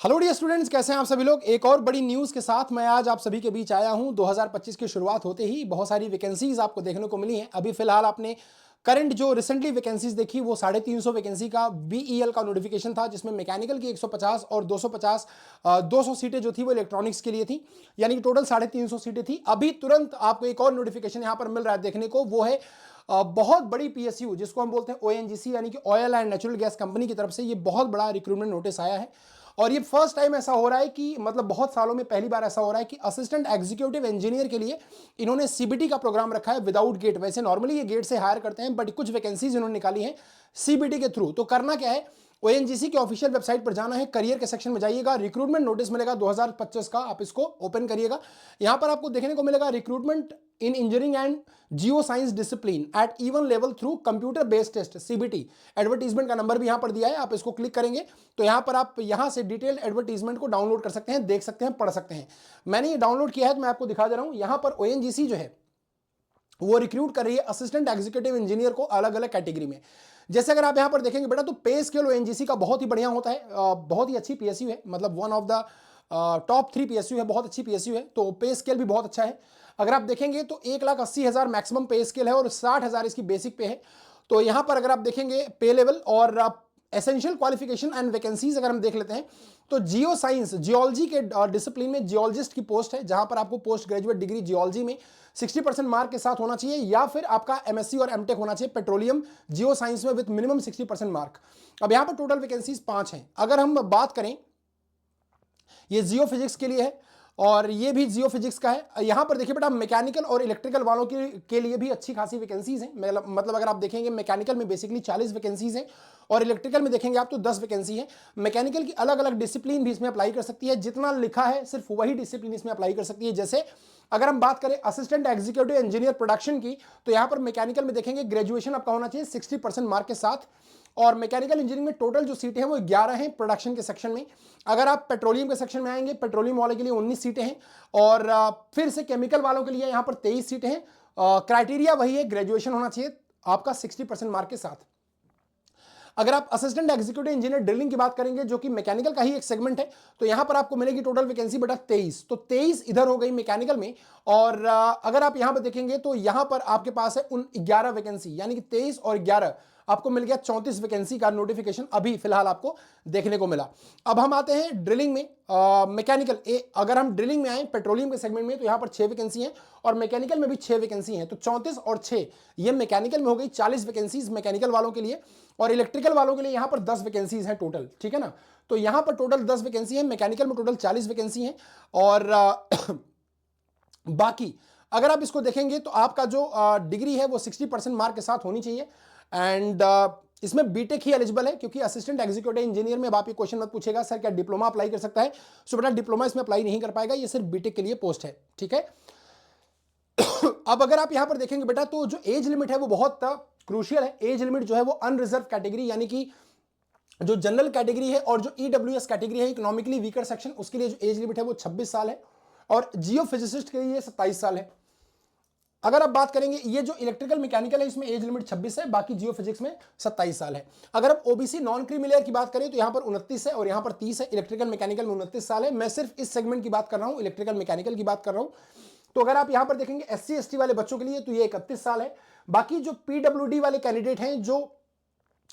Hello dear students, कैसे हैं आप सभी लोग। एक और बड़ी न्यूज़ के साथ मैं आज आप सभी के बीच आया हूं। 2025 की शुरुआत होते ही बहुत सारी वैकेंसीज आपको देखने को मिली हैं। अभी फिलहाल आपने करंट जो रिसेंटली वैकेंसीज देखी वो 350 वैकेंसी का बीईएल का नोटिफिकेशन था, जिसमें मैकेनिकल की 150 और 250 200 सीटें जो थी वो इलेक्ट्रॉनिक्स के लिए थी, यानी कि टोटल 350 सीटें थी। अभी तुरंत आपको एक और नोटिफिकेशन यहाँ पर मिल रहा है देखने को, वो है बहुत बड़ी पीएसयू जिसको हम बोलते हैं ओएनजीसी, यानी कि oil and natural gas company की तरफ से ये बहुत बड़ा रिक्रूटमेंट नोटिस आया है। और ये फर्स्ट टाइम ऐसा हो रहा है कि मतलब बहुत सालों में पहली बार ऐसा हो रहा है कि असिस्टेंट एग्जीक्यूटिव इंजीनियर के लिए इन्होंने सीबीटी का प्रोग्राम रखा है विदाउट गेट। वैसे नॉर्मली ये गेट से हायर करते हैं, बट कुछ वैकेंसीज इन्होंने निकाली हैं सीबीटी के थ्रू। तो करना क्या है, ओएनजीसी की ऑफिशियल वेबसाइट पर जाना है, करियर के सेक्शन में जाइएगा, रिक्रूटमेंट नोटिस मिलेगा 2025 का, आप इसको ओपन करिएगा। यहां पर आपको देखने को मिलेगा recruitment in engineering and geoscience discipline at even level through computer based test CBT. Advertisement का नंबर भी यहां पर दिया है, आप इसको क्लिक करेंगे तो यहां पर आप यहां से डिटेल्ड एडवर्टीजमेंट को डाउनलोड कर सकते हैं, देख सकते हैं, पढ़ सकते हैं। मैंने ये डाउनलोड किया है तो मैं आपको दिखा दे रहा हूं। यहां पर ओएनजीसी जो है वो रिक्रूट कर रही है असिस्टेंट एग्जीक्यूटिव इंजीनियर को अलग अलग कैटेगरी में। जैसे अगर आप यहां पर देखेंगे बेटा, तो पे स्केल ओएनजीसी का बहुत ही बढ़िया होता है, बहुत ही अच्छी पीएसयू है, मतलब one of the top 3 PSU है, बहुत अच्छी पीएसयू है। तो पे स्केल भी बहुत अच्छा है। अगर आप देखेंगे तो 1,80,000 मैक्सिमम पे स्केल है और 60,000 इसकी बेसिक पे है। तो यहां पर अगर आप देखेंगे पे लेवल और एसेंशियल क्वालिफिकेशन एंड वैकेंसीज अगर हम देख लेते हैं, तो जियो साइंस जियोलॉजी के डिसिप्लिन में जियोलॉजिस्ट की पोस्ट है, जहां पर आपको पोस्ट ग्रेजुएट डिग्री जियोलॉजी में 60% मार्क के साथ होना चाहिए, या फिर आपका एमएससी और एमटेक होना चाहिए पेट्रोलियम जियो साइंस में विद मिनिमम 60% मार्क। अब यहां पर टोटल वैकेंसीज 5 हैं। अगर हम बात करें, ये जियो फिजिक्स के लिए है और ये भी जियो फिजिक्स का है। यहां पर देखिए बेटा, मैकेनिकल और इलेक्ट्रिकल वालों के लिए भी अच्छी खासी वैकेंसीज हैं। मतलब अगर आप देखेंगे मैकेनिकल में बेसिकली 40 वैकेंसीज हैं और इलेक्ट्रिकल में देखेंगे आप तो 10 वैकेंसी है। मैकेनिकल की अलग अलग डिसिप्लिन भी इसमें अप्लाई कर सकती है, जितना लिखा है सिर्फ वही डिसिप्लिन इसमें अप्लाई कर सकती है। जैसे अगर हम बात करें असिस्टेंट एग्जीक्यूटिव इंजीनियर प्रोडक्शन की, तो यहां पर मैकेनिकल में देखेंगे ग्रेजुएशन आपका होना चाहिए 60% मार्क के साथ। और मैकेनिकल इंजीनियरिंग में टोटल जो सीटें हैं वो 11 हैं प्रोडक्शन के सेक्शन में। अगर आप पेट्रोलियम के सेक्शन में आएंगे, पेट्रोलियम वाले के लिए 19 सीटें हैं और फिर से केमिकल वालों के लिए यहां पर 23 सीटें हैं। क्राइटेरिया वही है, ग्रेजुएशन होना चाहिए आपका 60% मार्क के साथ। अगर आप असिस्टेंट एग्जीक्यूटिव इंजीनियर ड्रिलिंग की बात करेंगे, जो कि मैकेनिकल का ही एक सेगमेंट है, तो यहां पर आपको मिलेगी टोटल वैकेंसी बेटा 23। तो 23 इधर हो गई मैकेनिकल में। और अगर आप यहां पर देखेंगे तो यहां पर आपके पास है उन 11 वैकेंसी, यानी कि 23 और 11 आपको मिल गया 34 वैकेंसी का नोटिफिकेशन अभी फिलहाल आपको देखने को मिला। अब हम आते हैं ड्रिलिंग में, मैकेनिकल अगर हम ड्रिलिंग में आए पेट्रोलियम के सेगमेंट में, तो यहां पर 6 वैकेंसी हैं और मैकेनिकल में भी 6 वैकेंसी हैं। तो 34 और 6 ये मैकेनिकल में हो गई 40 वैकेंसीज मैकेनिकल वालों के लिए, और इलेक्ट्रिकल वालों के लिए यहां पर 10 वैकेंसीज हैं टोटल, ठीक है ना। तो यहां पर टोटल 10 वैकेंसी है, मैकेनिकल में टोटल 40 वैकेंसी हैं। और बाकी अगर आप इसको देखेंगे तो आपका जो डिग्री है वो 60% मार्क के साथ होनी चाहिए। एंड इसमें बीटेक ही एलिजिबल है, क्योंकि असिस्टेंट एग्जीक्यूटिव इंजीनियर में अब आप ये क्वेश्चन मत पूछेगा सर क्या डिप्लोमा अप्लाई कर सकता है। सो बेटा डिप्लोमा इसमें अप्लाई नहीं कर पाएगा, ये सिर्फ बीटेक के लिए पोस्ट है, ठीक है। अब अगर आप यहां पर देखेंगे बेटा, तो जो एज लिमिट है वो बहुत क्रूशियल है। एज लिमिट जो है वो अनरिजर्व कैटेगरी, यानी कि जो जनरल कैटेगरी है और जो ईडब्ल्यूएस कैटेगरी है, इकोनॉमिकली वीकर सेक्शन, उसके लिए जो एज लिमिट है वो 26 साल है, और जियो फिजिसिस्ट के लिए 27 साल है। अगर आप बात करेंगे ये जो इलेक्ट्रिकल मैकेनिकल है, इसमें एज लिमिट 26 है, बाकी जियो फिजिक्स में 27 साल है। अगर आप ओबीसी नॉन क्रीमी लेयर की बात करें तो यहां पर 29 है और यहां पर 30 है। इलेक्ट्रिकल मैकेनिकल में 29 साल है। मैं सिर्फ इस सेगमेंट की बात कर रहा हूं, इलेक्ट्रिकल मैकेनिकल की बात कर रहा हूं। तो अगर आप यहां पर देखेंगे एससी एसटी वाले बच्चों के लिए तो ये 31 साल है। बाकी जो पीडब्ल्यूडी वाले कैंडिडेट हैं, जो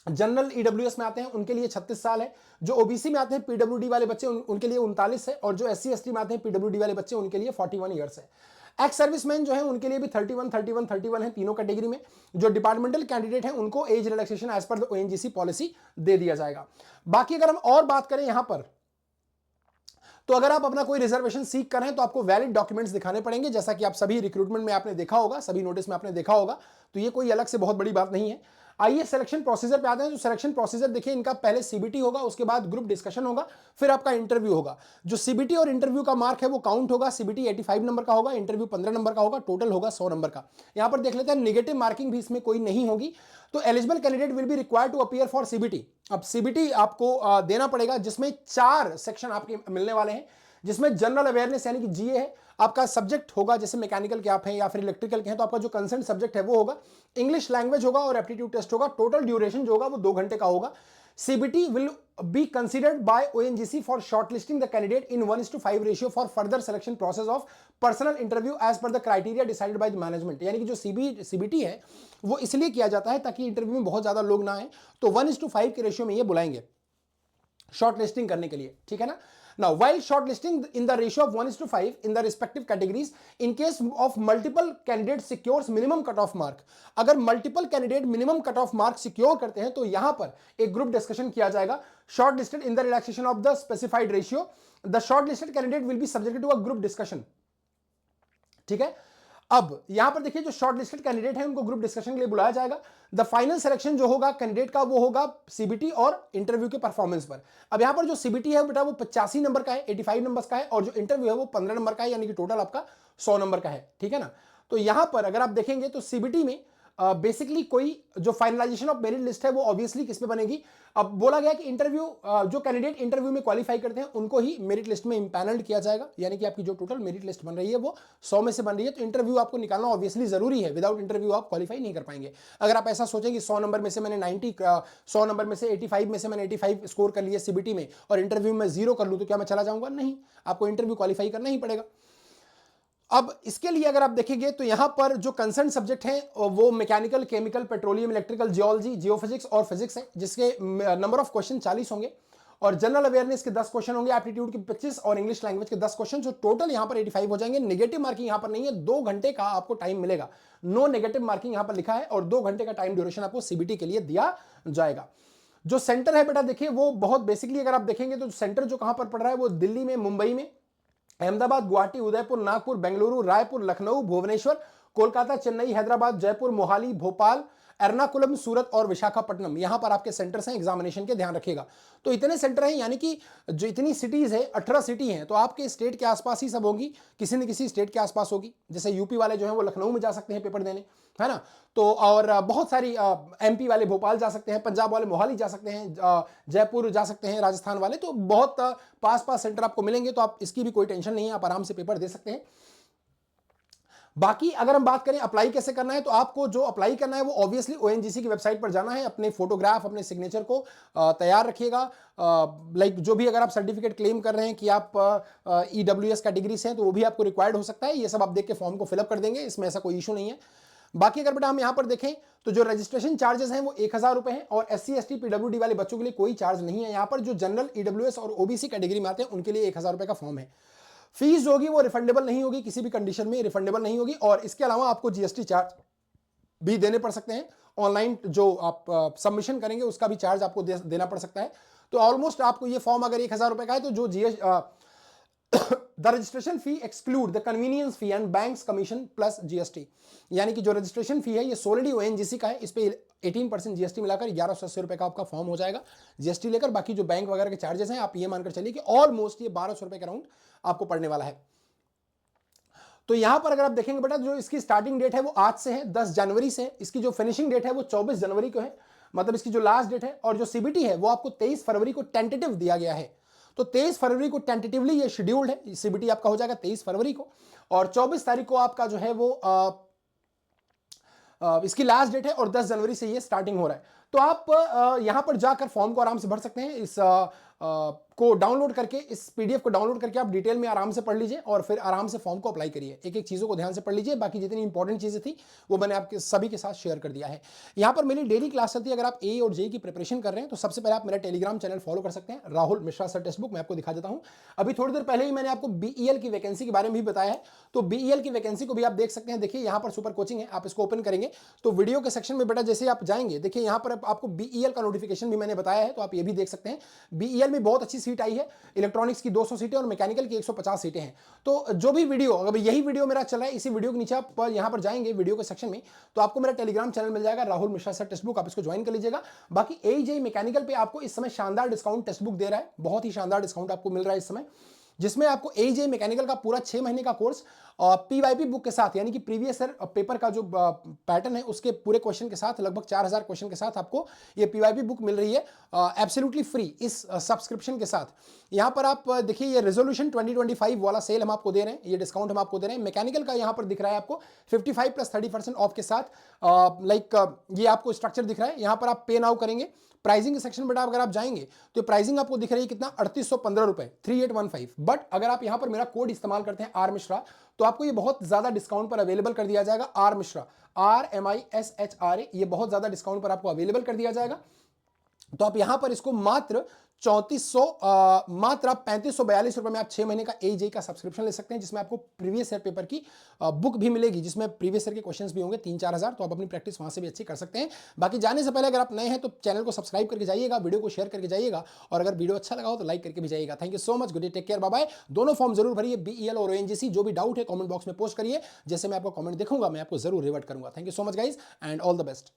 जनरल ईडब्ल्यूएस में आते हैं, उनके लिए 36 साल है। जो ओबीसी में आते हैं पीडब्ल्यूडी वाले बच्चे, उनके लिए 39 है, और जो एससी एसटी में आते हैं पीडब्ल्यूडी वाले बच्चे, उनके लिए 41 ईयर्स है। एक्स सर्विसमैन जो है उनके लिए भी 31 है, तीनों कैटेगरी में। जो डिपार्टमेंटल कैंडिडेट हैं उनको age relaxation as per the ONGC policy दे दिया जाएगा। बाकी अगर हम और बात करें यहां पर, तो अगर आप अपना कोई रिजर्वेशन सीख कर रहे हैं तो आपको वैलिड डॉक्यूमेंट्स दिखाने पड़ेंगे, जैसा कि आप सभी रिक्रूटमेंट में आपने देखा होगा, सभी नोटिस में आपने देखा होगा। तो ये कोई अलग से बहुत बड़ी बात नहीं है। आइए सिलेक्शन प्रोसीजर पे आते हैं। जो सिलेक्शन प्रोसीजर देखिए, इनका पहले सीबीटी होगा, उसके बाद ग्रुप डिस्कशन होगा, फिर आपका इंटरव्यू होगा। जो सीबीटी और इंटरव्यू का मार्क है वो काउंट होगा। सीबीटी 85 नंबर का होगा, इंटरव्यू 15 नंबर का होगा, टोटल होगा 100 नंबर का। यहां पर देख लेते हैं, नेगेटिव मार्किंग भी इसमें कोई नहीं होगी। तो eligible candidate will be required to appear for CBT. अब सीबीटी आपको देना पड़ेगा, जिसमें 4 सेक्शन आपके मिलने वाले हैं, जिसमें जनरल अवेयरनेस यानी कि जीए है, आपका सब्जेक्ट होगा, जैसे मैकेनिकल के आप हैं या फिर इलेक्ट्रिकल के हैं तो आपका जो कंसर्न सब्जेक्ट है वो होगा, इंग्लिश लैंग्वेज होगा और एप्टीट्यूड टेस्ट होगा। टोटल ड्यूरेशन जो होगा वो 2 घंटे का होगा। CBT will be considered by ONGC for shortlisting the candidate in 1:5 ratio for further selection process of personal interview as per the criteria decided by the management। यानी कि जो CBT है वो इसलिए किया जाता है ताकि इंटरव्यू में बहुत ज्यादा लोग ना आए, तो 1:5 के रेशियो में ये बुलाएंगे शॉर्ट लिस्टिंग करने के लिए, ठीक है ना। Now, while shortlisting in the ratio of 1:5 in the respective categories, in case of multiple candidates secures minimum cutoff mark, अगर multiple candidate minimum cutoff mark secure करते हैं तो यहां पर एक ग्रुप डिस्कशन किया जाएगा। Shortlisted in the relaxation of the specified ratio, the shortlisted candidate will be subjected to a group discussion, ठीक है। अब यहां पर देखिए जो शॉर्टलिस्टेड कैंडिडेट है उनको ग्रुप डिस्कशन के लिए बुलाया जाएगा। द फाइनल सिलेक्शन जो होगा कैंडिडेट का वो होगा सीबीटी और इंटरव्यू के परफॉर्मेंस पर। अब यहां पर जो सीबीटी है बेटा वो 85 नंबर का है, 85 नंबर का है, और जो इंटरव्यू है वो 15 नंबर का है, यानी कि टोटल आपका 100 नंबर का है, ठीक है ना। तो यहां पर अगर आप देखेंगे तो सीबीटी में बेसिकली कोई जो फाइनलाइजेशन ऑफ मेरिट लिस्ट है वो ऑब्वियसली किस पे बनेगी। अब बोला गया कि इंटरव्यू जो कैंडिडेट इंटरव्यू में क्वालिफाई करते हैं उनको ही मेरिट लिस्ट में इंपैनल्ड किया जाएगा, यानी कि आपकी जो टोटल मेरिट लिस्ट बन रही है वो 100 में से बन रही है, तो इंटरव्यू आपको निकालना ऑब्वियसली जरूरी है। विदाउट इंटरव्यू आप क्वालिफाई नहीं कर पाएंगे। अगर आप ऐसा सोचें कि 100 नंबर में से मैंने 100 नंबर में से 85 में से मैंने 85 स्कोर कर लिया सीबीटी में और इंटरव्यू में 0 कर लूं तो क्या मैं चला जाऊंगा? नहीं, आपको इंटरव्यू क्वालिफाई करना ही पड़ेगा। अब इसके लिए अगर आप देखेंगे तो यहां पर जो कंसर्न सब्जेक्ट हैं वो mechanical, chemical, petroleum, electrical, geology, geophysics और फिजिक्स है, जिसके नंबर ऑफ क्वेश्चन 40 होंगे और जनरल अवेयरनेस के 10 क्वेश्चन होंगे, एप्टीट्यूड के 25 और इंग्लिश लैंग्वेज के 10 क्वेश्चन, जो टोटल यहां पर 85 हो जाएंगे। नेगेटिव मार्किंग यहां पर नहीं है, 2 घंटे का आपको टाइम मिलेगा, नो नेगेटिव मार्किंग यहां पर लिखा है, और 2 घंटे का टाइम ड्यूरेशन आपको सीबीटी के लिए दिया जाएगा। जो सेंटर है बेटा देखिए वो बहुत बेसिकली अगर आप देखेंगे तो सेंटर जो कहां पर पड़ रहा है वो दिल्ली में, मुंबई में, अहमदाबाद, गुवाहाटी, उदयपुर, नागपुर, बेंगलुरु, रायपुर, लखनऊ, भुवनेश्वर, कोलकाता, चेन्नई, हैदराबाद, जयपुर, मोहाली, भोपाल, एर्नाकुलम, सूरत और विशाखापट्टनम, यहां पर आपके सेंटर्स हैं एग्जामिनेशन के, ध्यान रखिएगा। तो इतने सेंटर हैं, यानी कि जो इतनी सिटीज है 18 सिटी हैं, तो आपके स्टेट के आसपास ही सब होगी, किसी न किसी स्टेट के आसपास होगी। जैसे यूपी वाले जो हैं वो लखनऊ में जा सकते हैं पेपर देने, है ना। तो और बहुत सारी एमपी वाले भोपाल जा सकते हैं, पंजाब वाले मोहाली जा सकते हैं, जयपुर जा सकते हैं, राजस्थान वाले, तो बहुत पास सेंटर आपको मिलेंगे, तो आप इसकी भी कोई टेंशन नहीं है, आप आराम से पेपर दे सकते हैं। बाकी अगर हम बात करें अप्लाई कैसे करना है, तो आपको जो अप्लाई करना है वो ऑब्वियसली ओएनजीसी की वेबसाइट पर जाना है, अपने फोटोग्राफ, अपने सिग्नेचर को तैयार रखिएगा। लाइक जो भी अगर आप सर्टिफिकेट क्लेम कर रहे हैं कि आप ईडब्ल्यूएस कैटेगरी से हैं तो वो भी आपको रिक्वायर्ड हो सकता है, ये सब आप देख के फॉर्म को फिलअप कर देंगे, इसमें ऐसा कोई इशू नहीं है। बाकी अगर बेटा हम यहां पर देखें तो जो रजिस्ट्रेशन चार्जेस हैं वो 1000 रुपए हैं, और SC ST PWD वाले बच्चों के लिए कोई चार्ज नहीं है। यहां पर जो जनरल, ईडब्ल्यूएस और ओबीसी कैटेगरी में आते हैं उनके लिए 1000 रुपए का फॉर्म है। फीस जो होगी वो रिफंडेबल नहीं होगी, किसी भी कंडीशन में रिफंडेबल नहीं होगी, और इसके अलावा आपको जीएसटी चार्ज भी देने पड़ सकते हैं। ऑनलाइन जो आप सबमिशन करेंगे उसका भी चार्ज आपको देना पड़ सकता है। तो ऑलमोस्ट आपको ये फॉर्म अगर 1000 रुपए का है तो जो the registration fee exclude the convenience fee and banks commission plus GST, यानी कि जो रजिस्ट्रेशन फी है ये सोलिडी ओएनजीसी का है, इस पे 18% जीएसटी मिलाकर 1180 रुपए का आपका फॉर्म हो जाएगा जीएसटी लेकर। बाकी जो बैंक वगैरह के चार्जेस हैं आप ये मानकर चलिए कि ऑलमोस्ट ये 1200 रुपए के अराउंड आपको पड़ने वाला है। तो यहां पर अगर आप देखेंगे बेटा जो इसकी स्टार्टिंग डेट है वो आज से है, 10 जनवरी से, इसकी जो फिनिशिंग डेट है वो 24 जनवरी को है, मतलब इसकी जो लास्ट डेट है, और जो सीबीटी है वो आपको 23 फरवरी को टेंटेटिव दिया गया है। तो 23 फरवरी को टेंटेटिवली ये शेड्यूल्ड है, सीबीटी आपका हो जाएगा 23 फरवरी को, और 24 तारीख को आपका जो है वो इसकी लास्ट डेट है, और 10 जनवरी से ये स्टार्टिंग हो रहा है। तो आप यहां पर जाकर फॉर्म को आराम से भर सकते हैं, इस को डाउनलोड करके, इस पीडीएफ को डाउनलोड करके आप डिटेल में आराम से पढ़ लीजिए और फिर आराम से फॉर्म को अप्लाई करिए। एक एक चीज़ों को ध्यान से पढ़ लीजिए, बाकी जितनी इंपॉर्टेंट चीज़ें थी वो मैंने आपके सभी के साथ शेयर कर दिया है। यहाँ पर मेरी डेली क्लास चलती है, अगर आप ए और जे की प्रिपरेशन कर रहे हैं तो सबसे पहले आप मेरा टेलीग्राम चैनल फॉलो कर सकते हैं, Rahul Mishra sir text book, मैं आपको दिखा देता हूँ। अभी थोड़ी देर पहले ही मैंने आपको बीईएल की वैकेंसी के बारे में भी बताया है, तो बीईएल की वैकेंसी को भी आप देख सकते हैं। देखिए यहाँ पर सुपर कोचिंग है, आप इसको ओपन करेंगे तो वीडियो के सेक्शन में बेटा जैसे आप जाएंगे, देखिए यहाँ पर आपको बीईएल का नोटिफिकेशन भी मैंने बताया है, तो आप ये भी देख सकते हैं। बीईएल में बहुत अच्छी सीट आई है, इलेक्ट्रॉनिक्स की 200 सीटें और मैकेनिकल की 150 सीटें हैं। तो जो भी वीडियो, अगर यही वीडियो मेरा चला है, इसी वीडियो के नीचे आप यहां पर जाएंगे वीडियो के सेक्शन में तो आपको मेरा टेलीग्राम चैनल मिल जाएगा, Rahul Mishra sir text book, आप इसको ज्वाइन कर लीजिएगा। बाकी एजेई मैकेनिकल पे आपको इस समय शानदार डिस्काउंट टेक्स्ट बुक दे रहा है, बहुत ही शानदार डिस्काउंट आपको मिल रहा है इस समय, जिसमें आपको एजेई मैकेनिकल का पूरा 6 महीने का कोर्स पीवाईपी बुक के साथ, यानी कि प्रीवियस ईयर पेपर का जो पैटर्न है उसके पूरे क्वेश्चन के साथ, लगभग 4000 क्वेश्चन के साथ आपको ये पीवाईपी बुक मिल रही है एब्सोल्युटली फ्री इस सब्सक्रिप्शन के साथ। यहाँ पर आप देखिए ये रेजोल्यूशन 2025 वाला सेल हम आपको दे रहे हैं, ये डिस्काउंट हम आपको दे रहे हैं। मैकेनिकल का यहाँ पर दिख रहा है आपको 55 + 30% ऑफ के साथ, लाइक ये आपको स्ट्रक्चर दिख रहा है। यहाँ पर आप पे नाउ करेंगे, प्राइसिंग के सेक्शन में अगर आप जाएंगे तो प्राइसिंग आपको दिख रही है कितना, 3815 रुपए, 3815। बट अगर आप यहां पर मेरा कोड इस्तेमाल करते हैं आर मिश्रा, तो आपको ये बहुत ज्यादा डिस्काउंट पर अवेलेबल कर दिया जाएगा। आर मिश्रा, RMISHRA, ये बहुत ज्यादा डिस्काउंट पर आपको अवेलेबल कर दिया जाएगा। तो आप यहां पर इसको मात्र 3400, मात्र आप 3542 रुपए में आप 6 महीने का AJE का सब्सक्रिप्शन ले सकते हैं, जिसमें आपको प्रीवियस ईयर पेपर की बुक भी मिलेगी, जिसमें प्रीवियस ईयर के क्वेश्चंस भी होंगे 3-4 हजार। तो आप अपनी प्रैक्टिस वहां से भी अच्छी कर सकते हैं। बाकी जाने से पहले अगर आप नए हैं तो चैनल को सब्सक्राइब करके जाइएगा, वीडियो को शेयर करके जाइएगा, और अगर वीडियो अच्छा लगा हो तो लाइक करके भी जाइएगा। Thank you so much, good day, take care, bye bye. दोनों फॉर्म जरूर भरिए, BEL और ONGC। जो भी डाउट है कॉमेंट बॉक्स में पोस्ट करिए, जैसे मैं आपको कॉमेंट देखूंगा मैं आपको जरूर रिवर्ट करूंगा। Thank you so much guys, and all the best.